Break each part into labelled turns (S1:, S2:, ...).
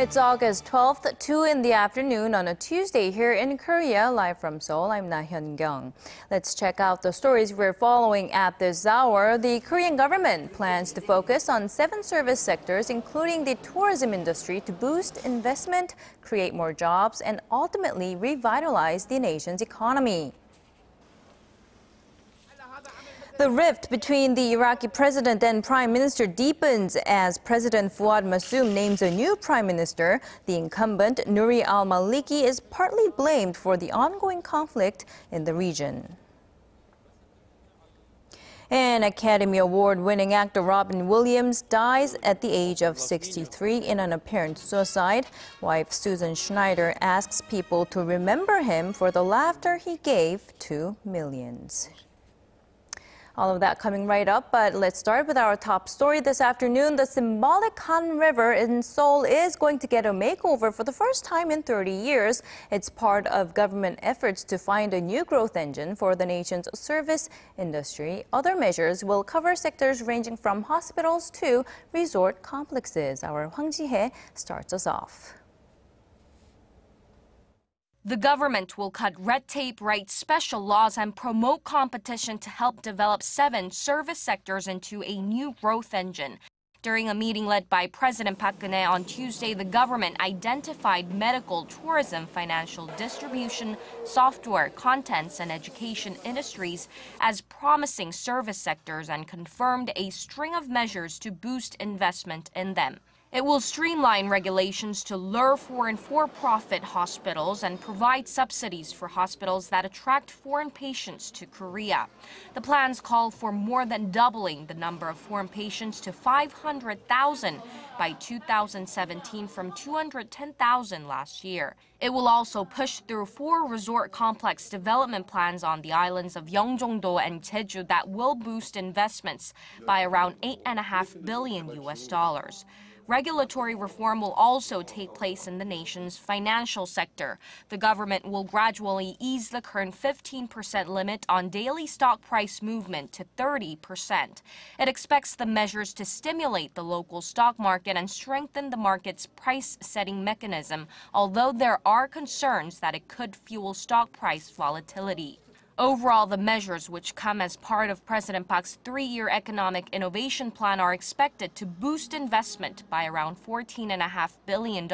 S1: It's August 12th, 2 in the afternoon on a Tuesday here in Korea. Live from Seoul, I'm Na Hyun-kyung. Let's check out the stories we're following at this hour. The Korean government plans to focus on 7 service sectors, including the tourism industry, to boost investment, create more jobs, and ultimately revitalize the nation's economy. The rift between the Iraqi president and prime minister deepens as President Fuad Massoum names a new prime minister. The incumbent, Nouri al-Maliki, is partly blamed for the ongoing conflict in the region. And Academy Award-winning actor Robin Williams dies at the age of 63 in an apparent suicide. Wife Susan Schneider asks people to remember him for the laughter he gave to millions. All of that coming right up, but let's start with our top story this afternoon. The symbolic Han River in Seoul is going to get a makeover for the first time in 30 years. It's part of government efforts to find a new growth engine for the nation's service industry. Other measures will cover sectors ranging from hospitals to resort complexes. Our Hwang Ji-hye starts us off.
S2: The government will cut red tape, write special laws, and promote competition to help develop 7 service sectors into a new growth engine. During a meeting led by President Park Geun-hye on Tuesday, the government identified medical, tourism, financial distribution, software, contents, and education industries as promising service sectors and confirmed a string of measures to boost investment in them. It will streamline regulations to lure foreign for-profit hospitals and provide subsidies for hospitals that attract foreign patients to Korea. The plans call for more than doubling the number of foreign patients to 500,000 by 2017 from 210,000 last year. It will also push through 4 resort complex development plans on the islands of Yeongjong-do and Jeju that will boost investments by around $8.5 billion. Regulatory reform will also take place in the nation's financial sector. The government will gradually ease the current 15% limit on daily stock price movement to 30%. It expects the measures to stimulate the local stock market and strengthen the market's price-setting mechanism, although there are concerns that it could fuel stock price volatility. Overall, the measures, which come as part of President Park's 3-year economic innovation plan, are expected to boost investment by around $14.5 billion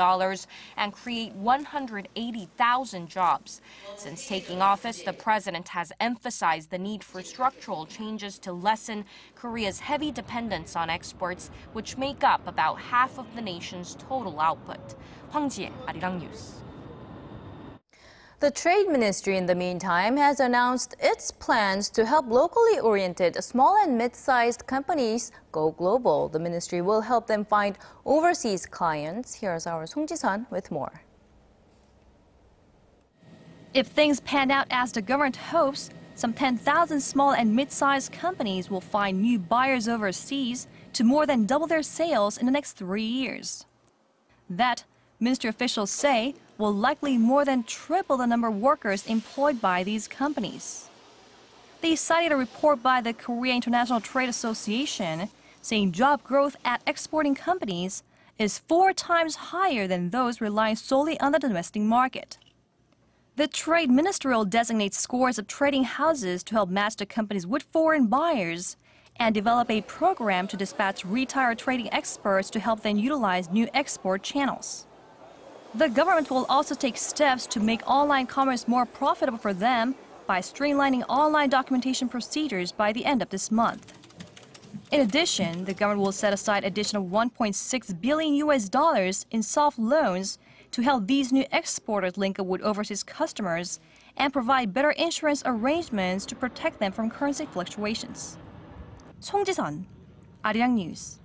S2: and create 180,000 jobs. Since taking office, the president has emphasized the need for structural changes to lessen Korea's heavy dependence on exports, which make up about half of the nation's total output. Hwang Ji-hye, ARIRANG News.
S1: The Trade Ministry, in the meantime, has announced its plans to help locally oriented small and mid-sized companies go global. The ministry will help them find overseas clients. Here's our Song Ji-sun with more.
S3: If things pan out as the government hopes, some 10,000 small and mid-sized companies will find new buyers overseas to more than double their sales in the next 3 years. That, ministry officials say, will likely more than triple the number of workers employed by these companies. They cited a report by the Korea International Trade Association saying job growth at exporting companies is 4 times higher than those relying solely on the domestic market. The trade ministry will designate scores of trading houses to help match the companies with foreign buyers and develop a program to dispatch retired trading experts to help them utilize new export channels. The government will also take steps to make online commerce more profitable for them by streamlining online documentation procedures by the end of this month. In addition, the government will set aside additional $1.6 billion in soft loans to help these new exporters link up with overseas customers and provide better insurance arrangements to protect them from currency fluctuations. Song Ji-sun, ARIRANG News.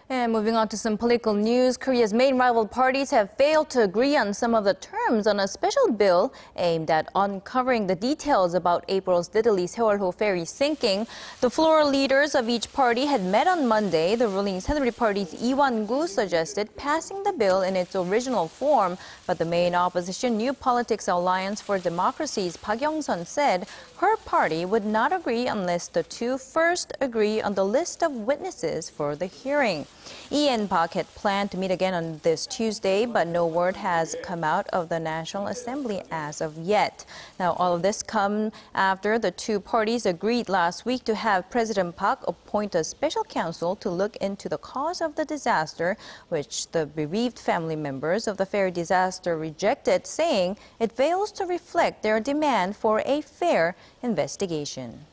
S1: And moving on to some political news, Korea's main rival parties have failed to agree on some of the terms on a special bill aimed at uncovering the details about April's Diddley Seoul ferry sinking. The floor leaders of each party had met on Monday. The ruling Saenuri Party's Lee Won-gu suggested passing the bill in its original form, but the main opposition New Politics Alliance for Democracy's Park Young-sun said her party would not agree unless the two first agree on the list of witnesses for the hearing. Lee and Park had planned to meet again on this Tuesday, but no word has come out of the National Assembly as of yet. Now, all of this comes after the two parties agreed last week to have President Park appoint a special counsel to look into the cause of the disaster, which the bereaved family members of the ferry disaster rejected, saying it fails to reflect their demand for a fair investigation.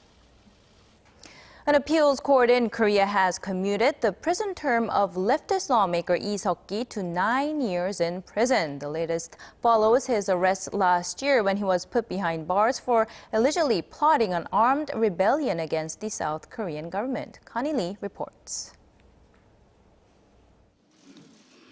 S1: An appeals court in Korea has commuted the prison term of leftist lawmaker Lee Seokki to 9 years in prison. The latest follows his arrest last year when he was put behind bars for allegedly plotting an armed rebellion against the South Korean government. Connie Lee reports.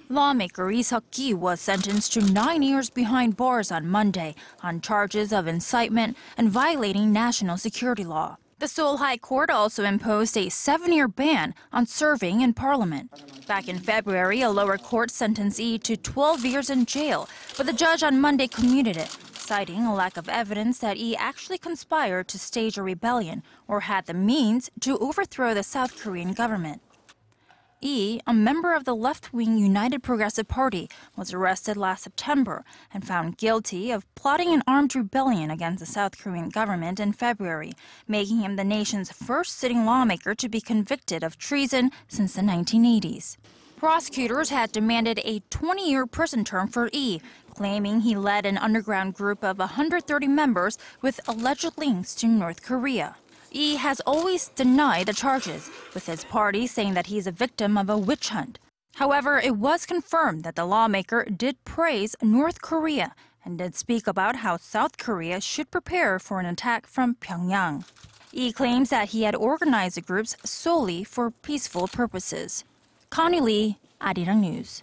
S4: Lawmaker Lee Seokki was sentenced to 9 years behind bars on Monday on charges of incitement and violating national security law. The Seoul High Court also imposed a 7-year ban on serving in parliament. Back in February, a lower court sentenced Lee to 12 years in jail, but the judge on Monday commuted it, citing a lack of evidence that Lee actually conspired to stage a rebellion or had the means to overthrow the South Korean government. Lee, a member of the left-wing United Progressive Party, was arrested last September and found guilty of plotting an armed rebellion against the South Korean government in February, making him the nation's first sitting lawmaker to be convicted of treason since the 1980s. Prosecutors had demanded a 20-year prison term for Lee, claiming he led an underground group of 130 members with alleged links to North Korea. Lee has always denied the charges, with his party saying that he's a victim of a witch hunt. However, it was confirmed that the lawmaker did praise North Korea and did speak about how South Korea should prepare for an attack from Pyongyang. Lee claims that he had organized the groups solely for peaceful purposes. Connie Lee, ARIRANG News.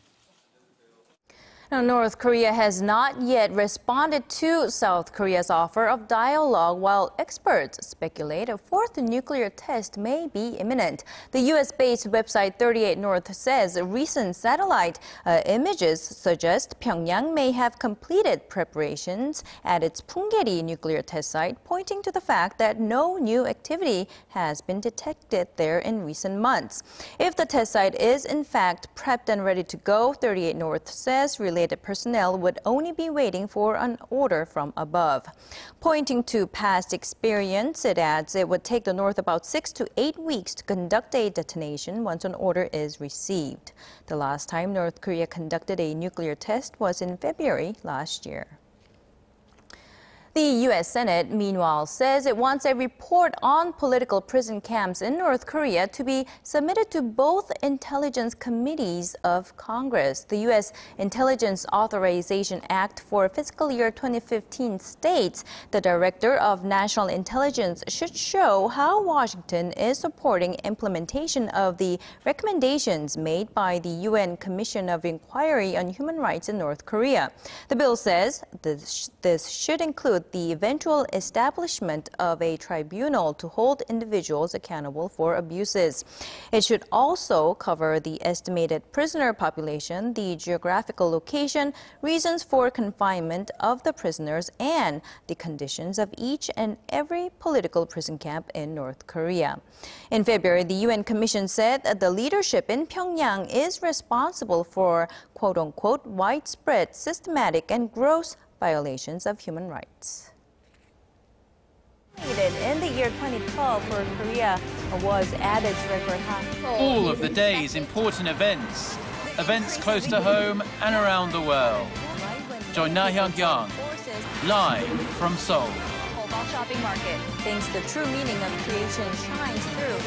S1: Now, North Korea has not yet responded to South Korea's offer of dialogue, while experts speculate a fourth nuclear test may be imminent. The U.S.-based website 38 North says recent satellite images suggest Pyongyang may have completed preparations at its Punggye-ri nuclear test site, pointing to the fact that no new activity has been detected there in recent months. If the test site is in fact prepped and ready to go, 38 North says related personnel would only be waiting for an order from above. Pointing to past experience, it adds it would take the North about 6 to 8 weeks to conduct a detonation once an order is received. The last time North Korea conducted a nuclear test was in February last year. The U.S. Senate, meanwhile, says it wants a report on political prison camps in North Korea to be submitted to both intelligence committees of Congress. The U.S. Intelligence Authorization Act for fiscal year 2015 states the Director of National Intelligence should show how Washington is supporting implementation of the recommendations made by the UN Commission of Inquiry on Human Rights in North Korea. The bill says this should include the eventual establishment of a tribunal to hold individuals accountable for abuses. It should also cover the estimated prisoner population, the geographical location, reasons for confinement of the prisoners, and the conditions of each and every political prison camp in North Korea. In February, the UN Commission said that the leadership in Pyongyang is responsible for quote-unquote widespread, systematic, and gross violations of human rights. In the year 2012, for Korea was at its record high.
S5: All of the day's important events close to home and around the world. Join Na Hyun-kyung live from Seoul.
S1: Shopping market thinks the true meaning of creation shines through.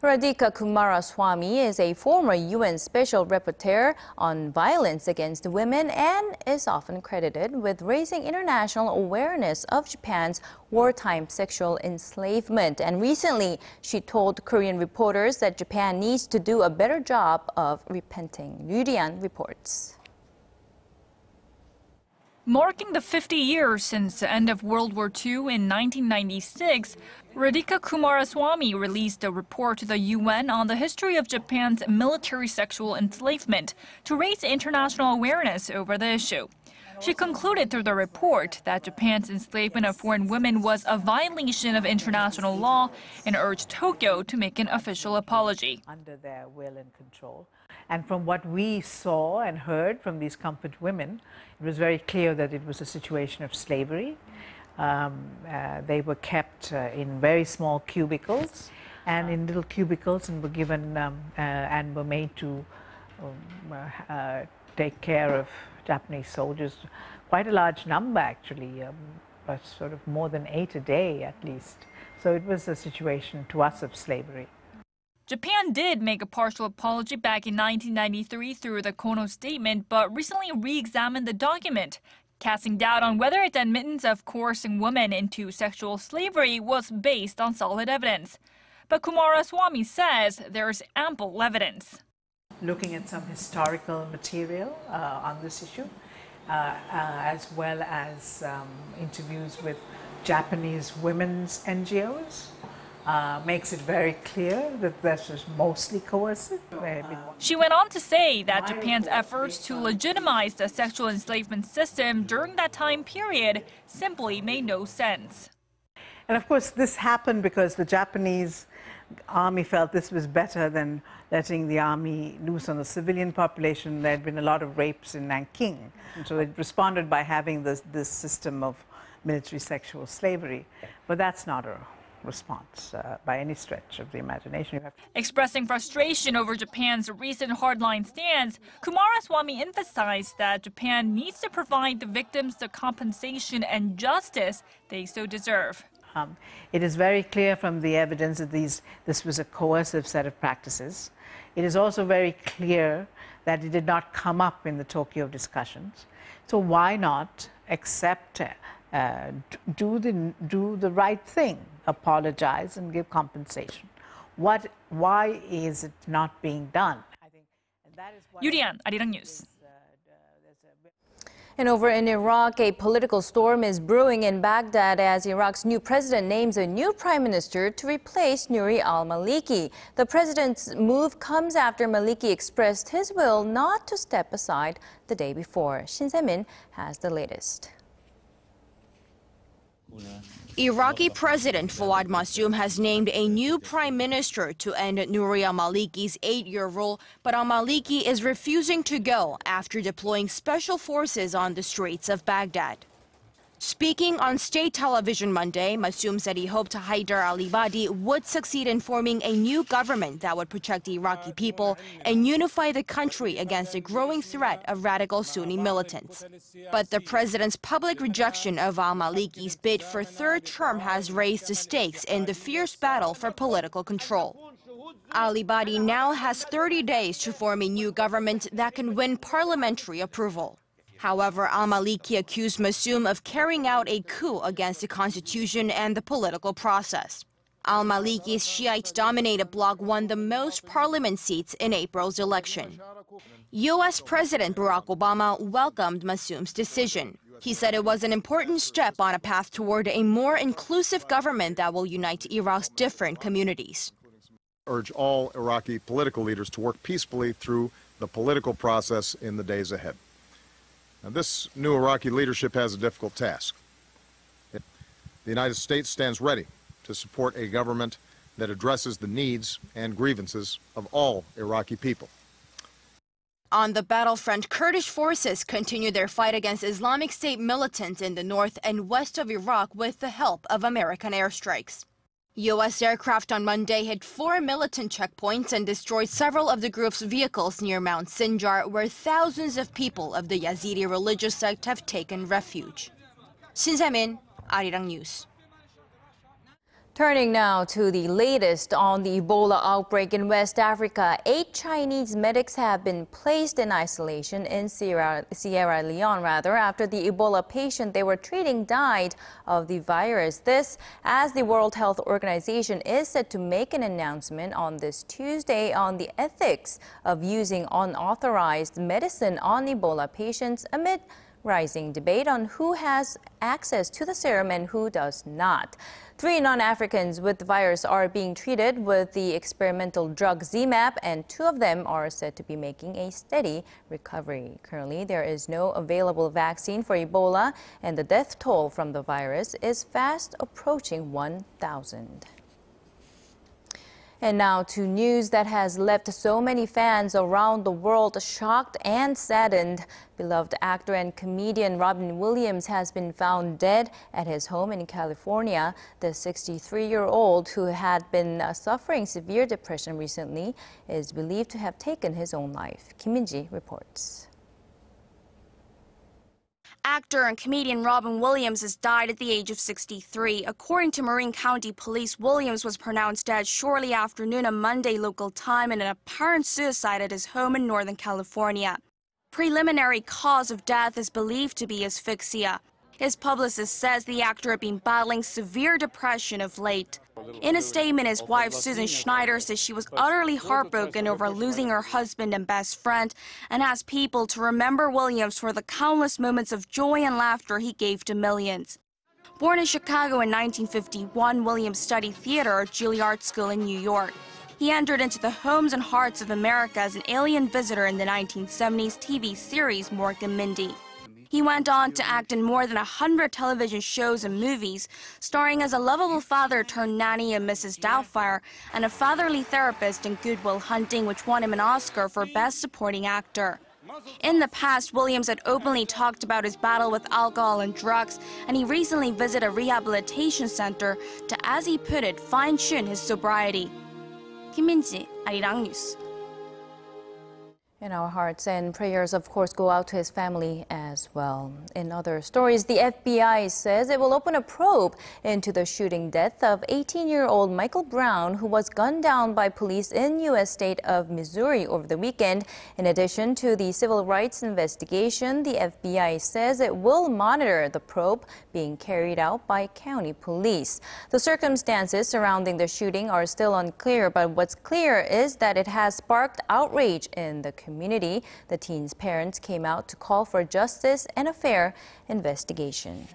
S1: Radhika Kumaraswamy is a former UN Special Rapporteur on violence against women and is often credited with raising international awareness of Japan's wartime sexual enslavement. And recently, she told Korean reporters that Japan needs to do a better job of repenting. Ryu Rian reports.
S6: Marking the 50 years since the end of World War II in 1996, Radhika Kumaraswamy released a report to the UN on the history of Japan's military sexual enslavement to raise international awareness over the issue. She concluded through the report that Japan's enslavement of foreign women was a violation of international law and urged Tokyo to make an official apology.
S7: Under their will and control. And from what we saw and heard from these comfort women, it was very clear that it was a situation of slavery. They were kept in very small cubicles and in little cubicles and were given and were made to take care of Japanese soldiers, quite a large number actually, but sort of more than 8 a day at least. So it was a situation to us of slavery.
S6: Japan did make a partial apology back in 1993 through the Kono statement, but recently re-examined the document, casting doubt on whether its admittance of coercing women into sexual slavery was based on solid evidence. But Kumaraswamy says there is ample evidence.
S7: Looking at some historical material on this issue, as well as interviews with Japanese women's NGOs, makes it very clear that this was mostly coercive.
S6: She went on to say that Japan's efforts to legitimize the sexual enslavement system during that time period simply made no sense.
S7: And of course, this happened because the Japanese army felt this was better than letting the army loose on the civilian population. There had been a lot of rapes in Nanking. And so it responded by having this system of military sexual slavery. But that's not a response by any stretch of the imagination.
S6: Expressing frustration over Japan's recent hardline stance, Kumaraswamy emphasized that Japan needs to provide the victims the compensation and justice they so deserve.
S7: It is very clear from the evidence that this was a coercive set of practices. It is also very clear that it did not come up in the Tokyo discussions. So why not accept, do the right thing, apologize and give compensation? Why is it not being done?
S6: Yurian, ARIRANG News.
S1: And over in Iraq, a political storm is brewing in Baghdad as Iraq's new president names a new prime minister to replace Nouri al-Maliki. The president's move comes after Maliki expressed his will not to step aside the day before. Shin Se-min has the latest.
S8: Iraqi President Fawad Massoum has named a new prime minister to end Nouri al-Maliki's 8-year rule, but al-Maliki is refusing to go after deploying special forces on the streets of Baghdad. Speaking on state television Monday, Massoum said he hoped Haidar al-Ibadi would succeed in forming a new government that would protect the Iraqi people and unify the country against a growing threat of radical Sunni militants. But the president's public rejection of al-Maliki's bid for third term has raised the stakes in the fierce battle for political control. Al-Ibadi now has 30 days to form a new government that can win parliamentary approval. However, al-Maliki accused Massoum of carrying out a coup against the constitution and the political process. Al-Maliki's Shiite-dominated bloc won the most parliament seats in April's election. U.S. President Barack Obama welcomed Massoum's decision. He said it was an important step on a path toward a more inclusive government that will unite Iraq's different communities.
S9: Urge all Iraqi political leaders to work peacefully through the political process in the days ahead. Now, this new Iraqi leadership has a difficult task. The United States stands ready to support a government that addresses the needs and grievances of all Iraqi people.
S8: On the battlefront, Kurdish forces continue their fight against Islamic State militants in the north and west of Iraq with the help of American airstrikes. U.S. aircraft on Monday hit 4 militant checkpoints and destroyed several of the group's vehicles near Mount Sinjar, where thousands of people of the Yazidi religious sect have taken refuge. Shin Se-min, ARIRANG News.
S1: Turning now to the latest on the Ebola outbreak in West Africa. 8 Chinese medics have been placed in isolation in Sierra Leone after the Ebola patient they were treating died of the virus. This as the World Health Organization is set to make an announcement on this Tuesday on the ethics of using unauthorized medicine on Ebola patients amid rising debate on who has access to the serum and who does not. 3 non-Africans with the virus are being treated with the experimental drug ZMapp, and 2 of them are said to be making a steady recovery. Currently, there is no available vaccine for Ebola, and the death toll from the virus is fast approaching 1,000. And now to news that has left so many fans around the world shocked and saddened. Beloved actor and comedian Robin Williams has been found dead at his home in California. The 63-year-old, who had been suffering severe depression recently, is believed to have taken his own life. Kim Min-ji reports.
S2: Actor and comedian Robin Williams has died at the age of 63. According to Marin County Police, Williams was pronounced dead shortly after noon on Monday local time in an apparent suicide at his home in Northern California. Preliminary cause of death is believed to be asphyxia. His publicist says the actor had been battling severe depression of late. In a statement, his wife Susan Schneider says she was utterly heartbroken over losing her husband and best friend and asked people to remember Williams for the countless moments of joy and laughter he gave to millions. Born in Chicago in 1951, Williams studied theater at Juilliard School in New York. He entered into the homes and hearts of America as an alien visitor in the 1970s TV series Mork and Mindy. He went on to act in more than 100 television shows and movies, starring as a lovable father turned nanny in Mrs. Doubtfire and a fatherly therapist in Good Will Hunting, which won him an Oscar for Best Supporting Actor. In the past, Williams had openly talked about his battle with alcohol and drugs, and he recently visited a rehabilitation center to, as he put it, fine-tune his sobriety. Kim Min-ji, ARIRANG News.
S1: And our hearts and prayers, of course, go out to his family as well. In other stories, the FBI says it will open a probe into the shooting death of 18-year-old Michael Brown, who was gunned down by police in U.S. state of Missouri over the weekend. In addition to the civil rights investigation, the FBI says it will monitor the probe being carried out by county police. The circumstances surrounding the shooting are still unclear, but what's clear is that it has sparked outrage in the community. The teen's parents came out to call for justice and a fair investigation.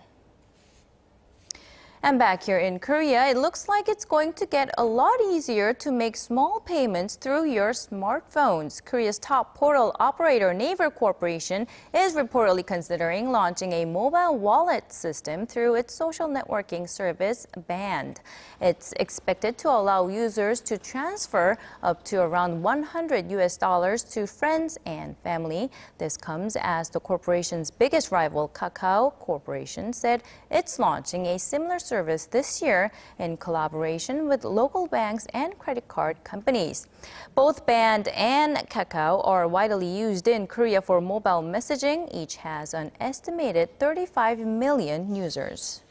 S1: And back here in Korea, it looks like it's going to get a lot easier to make small payments through your smartphones. Korea's top portal operator Naver Corporation is reportedly considering launching a mobile wallet system through its social networking service, Band. It's expected to allow users to transfer up to around $100 to friends and family. This comes as the corporation's biggest rival, Kakao Corporation, said it's launching a similar service this year in collaboration with local banks and credit card companies. Both Band and Kakao are widely used in Korea for mobile messaging. Each has an estimated 35 million users.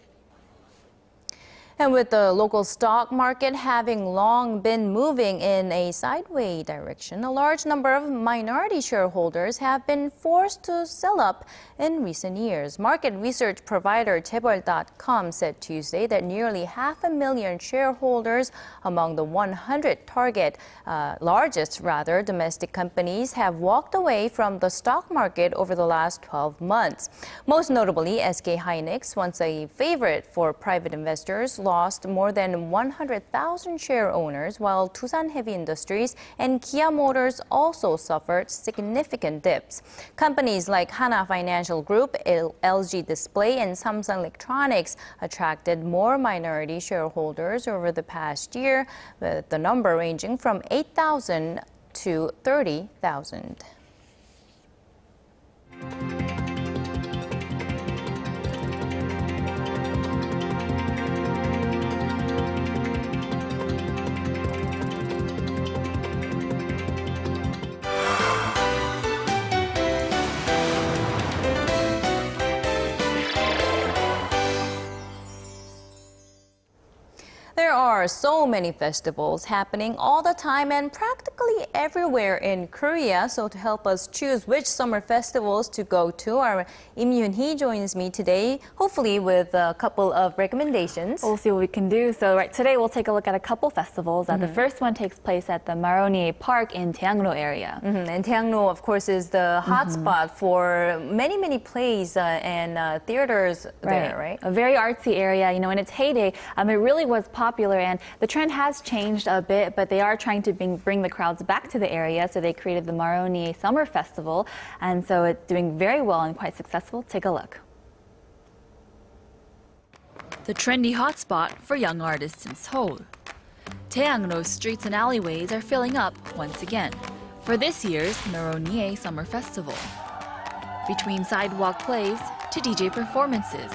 S1: And with the local stock market having long been moving in a sideways direction, a large number of minority shareholders have been forced to sell up in recent years. Market research provider Chaebol.com said Tuesday that nearly 500,000 shareholders among the 100 largest domestic companies have walked away from the stock market over the last 12 months. Most notably, SK hynix, once a favorite for private investors, lost more than 100,000 share owners, while Tusan Heavy Industries and Kia Motors also suffered significant dips. Companies like Hana Financial Group, LG Display, and Samsung Electronics attracted more minority shareholders over the past year, with the number ranging from 8,000 to 30,000. There are are so many festivals happening all the time and practically everywhere in Korea. So to help us choose which summer festivals to go to, our Im Yoon-hee joins me today, hopefully with a couple of recommendations.
S10: We'll see what we can do. So today we'll take a look at a couple festivals. The first one takes place at the Maronier Park in Daeangno area.
S1: And Daeangno, of course, is the hotspot for many plays and theaters there, right?
S10: A very artsy area. You know, in its heyday, it really was popular, and the trend has changed a bit, but they are trying to bring the crowds back to the area, so they created the Maronier Summer Festival, and so it's doing very well and quite successful. Take a look.
S3: The trendy hotspot for young artists in Seoul. Daeangno's streets and alleyways are filling up once again for this year's Maronier Summer Festival. Between sidewalk plays to DJ performances,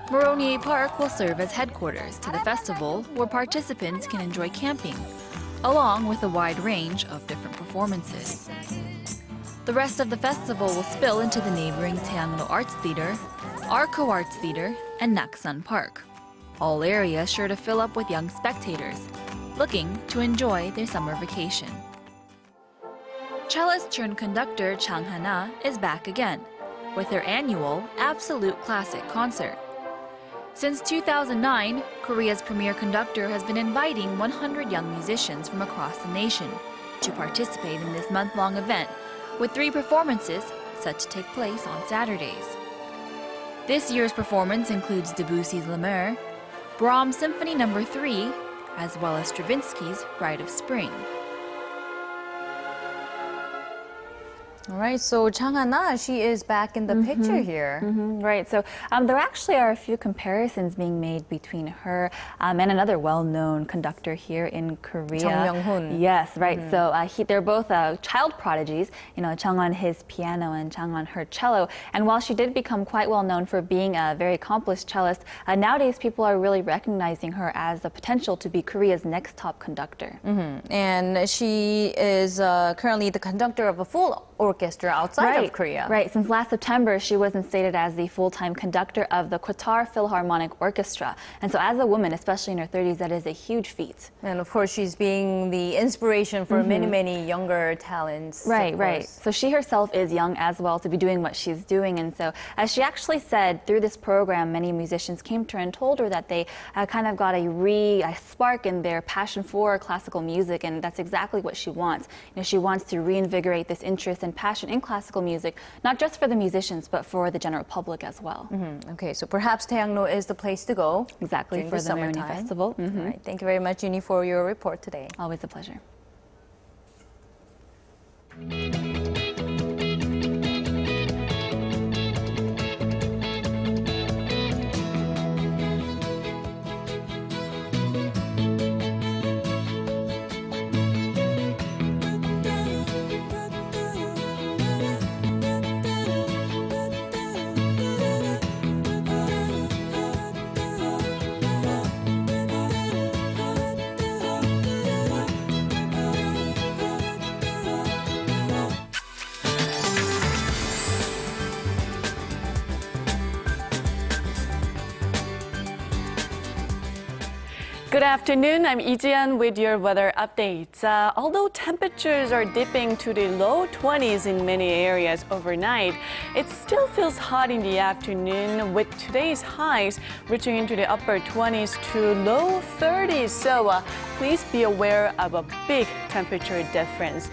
S3: Maronier Park will serve as headquarters to the festival, where participants can enjoy camping, along with a wide range of different performances. The rest of the festival will spill into the neighboring Daeangno Arts Theater, Arco Arts Theater, and Naksan Park. All areas sure to fill up with young spectators, looking to enjoy their summer vacation. Cellist turned conductor Chang Hana is back again, with her annual Absolute Classic concert. Since 2009, Korea's premier conductor has been inviting 100 young musicians from across the nation to participate in this month-long event, with 3 performances set to take place on Saturdays. This year's performance includes Debussy's La Mer, Brahms' Symphony No. 3, as well as Stravinsky's Rite of Spring.
S1: All right, so Chang Hana, she is back in the picture here.
S10: Right, so there actually are a few comparisons being made between her and another well-known conductor here in Korea.
S1: Chung Myung-hoon.
S10: Yes, right. So they're both child prodigies. You know, Chung on his piano and Chang on her cello. And while she did become quite well-known for being a very accomplished cellist, nowadays people are really recognizing her as the potential to be Korea's next top conductor.
S1: And she is currently the conductor of a full orchestra outside of Korea.
S10: Right. Since last September, she was instated as the full-time conductor of the Qatar Philharmonic Orchestra. And so as a woman, especially in her 30s, that is a huge feat.
S1: And of course, she's being the inspiration for many younger talents.
S10: Right. So she herself is young as well to be doing what she's doing. And so as she actually said, through this program, many musicians came to her and told her that they kind of got a spark in their passion for classical music. And that's exactly what she wants. You know, she wants to reinvigorate this interest and passion in classical music, not just for the musicians, but for the general public as well.
S1: Okay, so perhaps Daeangno is the place to go.
S10: Exactly, for the Maronier Festival.
S1: All right, thank you very much, Uni, for your report today.
S10: Always a pleasure.
S11: Good afternoon, I'm Lee Ji-yeon with your weather updates. Although temperatures are dipping to the low 20s in many areas overnight, it still feels hot in the afternoon, with today's highs reaching into the upper 20s to low 30s. So please be aware of a big temperature difference.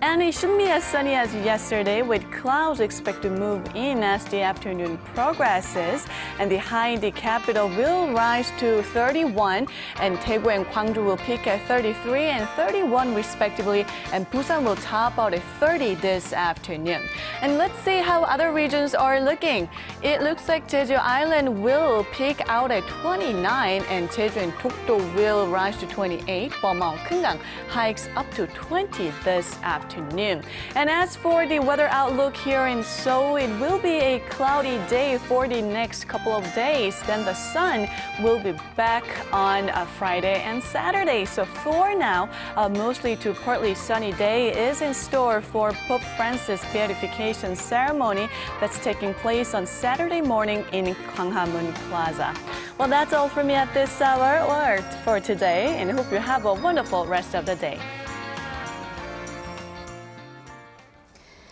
S11: And it shouldn't be as sunny as yesterday, with clouds expected to move in as the afternoon progresses. And the high in the capital will rise to 31. And Daegu and Gwangju will peak at 33 and 31 respectively, and Busan will top out at 30 this afternoon. And let's see how other regions are looking. It looks like Jeju Island will peak out at 29, and Jeju and Dokdo will rise to 28, while Maungkang hikes up to 20 this afternoon. And as for the weather outlook here in Seoul, it will be a cloudy day for the next couple of days. Then the sun will be back on Friday and Saturday. So for now, mostly to partly sunny day is in store for Pope Francis' beatification ceremony that's taking place on Saturday morning in Gwanghwamun Plaza. Well, that's all from me at this hour or for today, and I hope you have a wonderful rest of the day.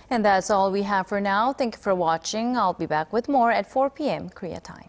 S1: And that's all we have for now. Thank you for watching. I'll be back with more at 4 p.m. Korea time.